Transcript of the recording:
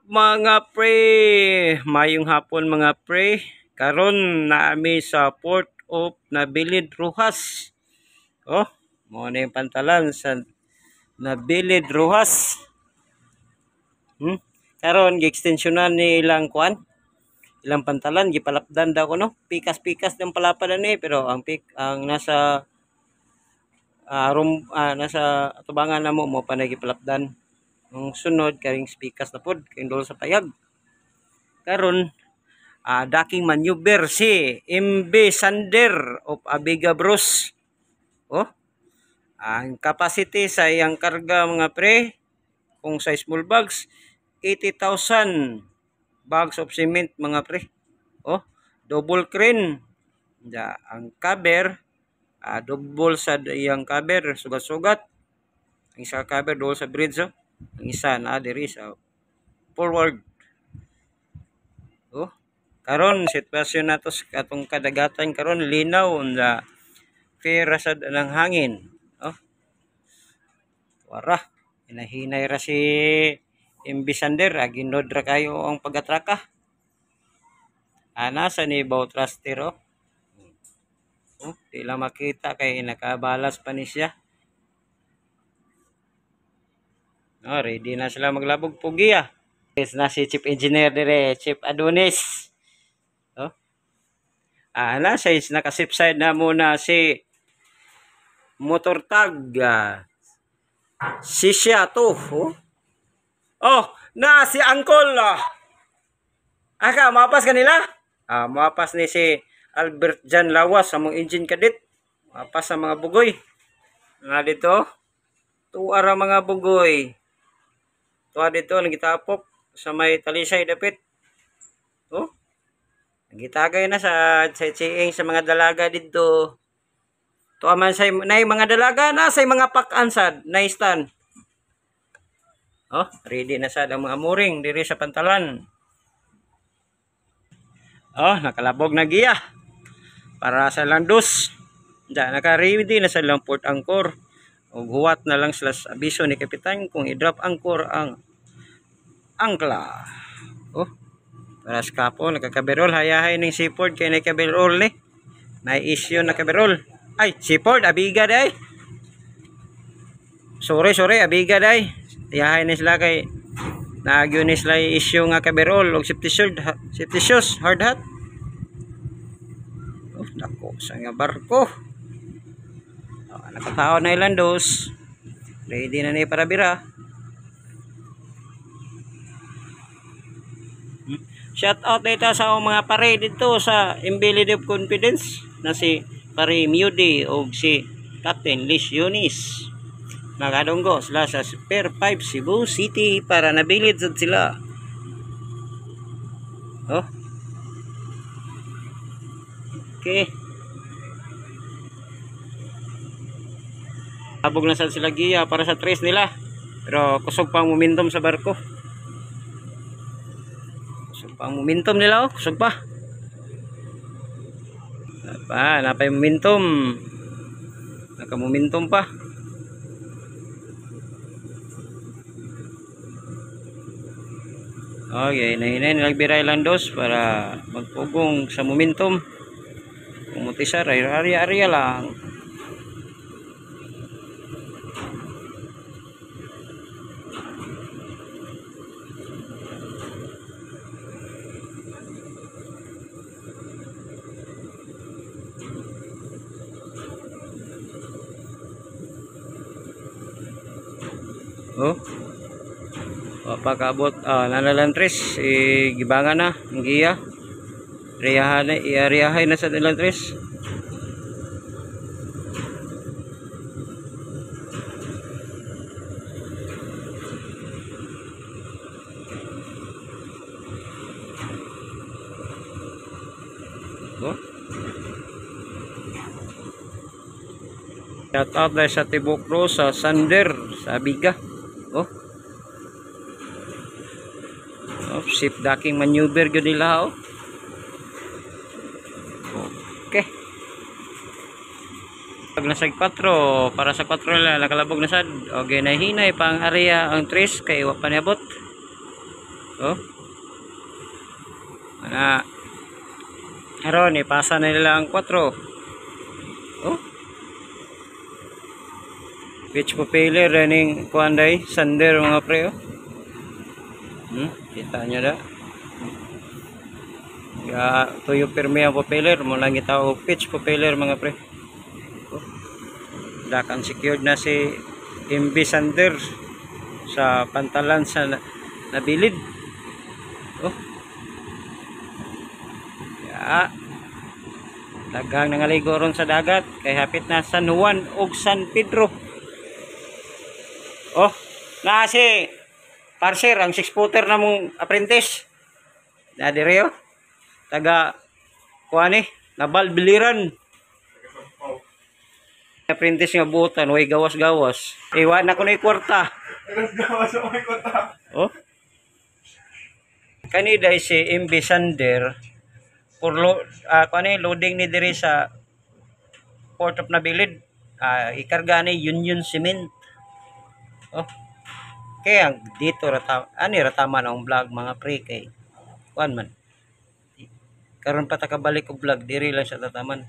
mga pre? Mayong hapon mga pre. Karon naami sa Port of Nabilid, Rojas. Oh, mo na yung pantalan sa Nabilid, Rojas. Karon gi-extensionan ni ilang kuan, ilang pantalan gipalapdan daw ko no. Pikas-pikas ng palapadan ni pero ang nasa nasa atubangan na mo pa na gipalapdan. Ang sunod karing pikas na pod kay dol sa payag. Karon daking maneuver si MB Sander of Abiga Bros. Oh, ang capacity sa iyang karga mga pre, kung sa small bags, 80,000 bags of cement mga pre. Oh, double crane. Ang cover, double sa iyang cover, sugat-sugat. Ang isa cover double sa bridge. Oh. Ang isa na diri sa forward. Oh, karon sitwasyon nato sa atong kadagatan karon linaw na fair sad ng hangin. Oh, wara hinahinay ra si MB Sander, ginod ra kayo ang pagatraka. Nasa ni bow thruster. Oh, di lang makita kay nakabalas pa ni siya. Ready na sila maglabog pugi Yes, na si Chief Engineer dire, Chief Adonis. Oh. Nasa naka-safe side na muna si motor tag. Si siya to. Oh, na si Angkol. Mapas kanila? Mapas ni si Albert Jan Lawas among engine cadet. Mapas sa mga bugoy. Nga dito. Tuara mga bugoy. Tuwa dito nagitapok sa may talisay dapit. Oh. Nagitagay na sa chiing sa mga dalaga dito. Tuwa man say nay mga dalaga na say mga pakansad na stand. Oh, ready na sad ang mga mooring diri sa pantalan. Oh, nakalabog na giya para sa landos. Naka-ready na sa lang port anchor. O huwat na lang sila sa abiso ni kapitan kung i-drop anchor ang angkla. Oh, para sa kapo nakakaberol hayahay ng seaport kay nakaberol ni. May issue nakaberol. Ay, seaport abiga day. Sorry abiga day. Hayahay ni sila kay nagyo ni sila issue nga kaberol og safety shoes, hard hat. Oh, dako sa nga barko. Nakatao na ilang dos. Ready na ni para bira. Shout out dito sa mga pare dito sa Embellied of Confidence na si Pare Mudi o si Captain Liz Yunis. Nakadunggo sila sa Super 5 Cebu City para nabilid sila. Oh. Okay. Abog na sila giya para sa trace nila. Pero kusog pa ang momentum sa barko. Kusog pa ang momentum nila. Kusog pa. Napay momentum. Naka-momentum pa. Okay, nahinay nagbiray lang dos para magpugong sa momentum. Kumuti sa area lang. Oh, pagkabot nanalantres gibangan na ang giya riyahay na sa nalantres. Oh, shout out na sa Tibok Pro sa Sander sa Abiga. Oh, ship docking maneuver gyud nila. Okay, pag nasag 4 para sa 4 nila nakalabog na sad. Okay, nahinay pang area ang trace kay wa pa niabot. Oh. Ana. Aron ipasa na nila ang 4. Oh. Pitch propeller running kuanday sander mga pre. Oh. Kita nyo da. Ya, tuyo pirmi ang propeller mo lang gitawag pitch propeller mga pre. Oh. Dakan secured na si MB Sander sa pantalan sa nabilid. Oh. Ya. Daghang nangaligo ron sa dagat kay hapit na San Juan ug San Pedro. Oh, na si Parser ang 6-footer na mong apprentice. Na dire oh. Taga kuani, Nabal Biliran. Apprentice nga buutan, way gawas-gawas. Iwan na ko na kwarta. Gawas mo may kwarta. Oh. Kanida si MB Sander for loading ni diri sa Port of Nabilid. Ikarga ni Union Cement. Oh. Kaya dito ratama na ang vlog mga pre kay kuan man. Karon pa ta kabalik og vlog diri lang sa tataman.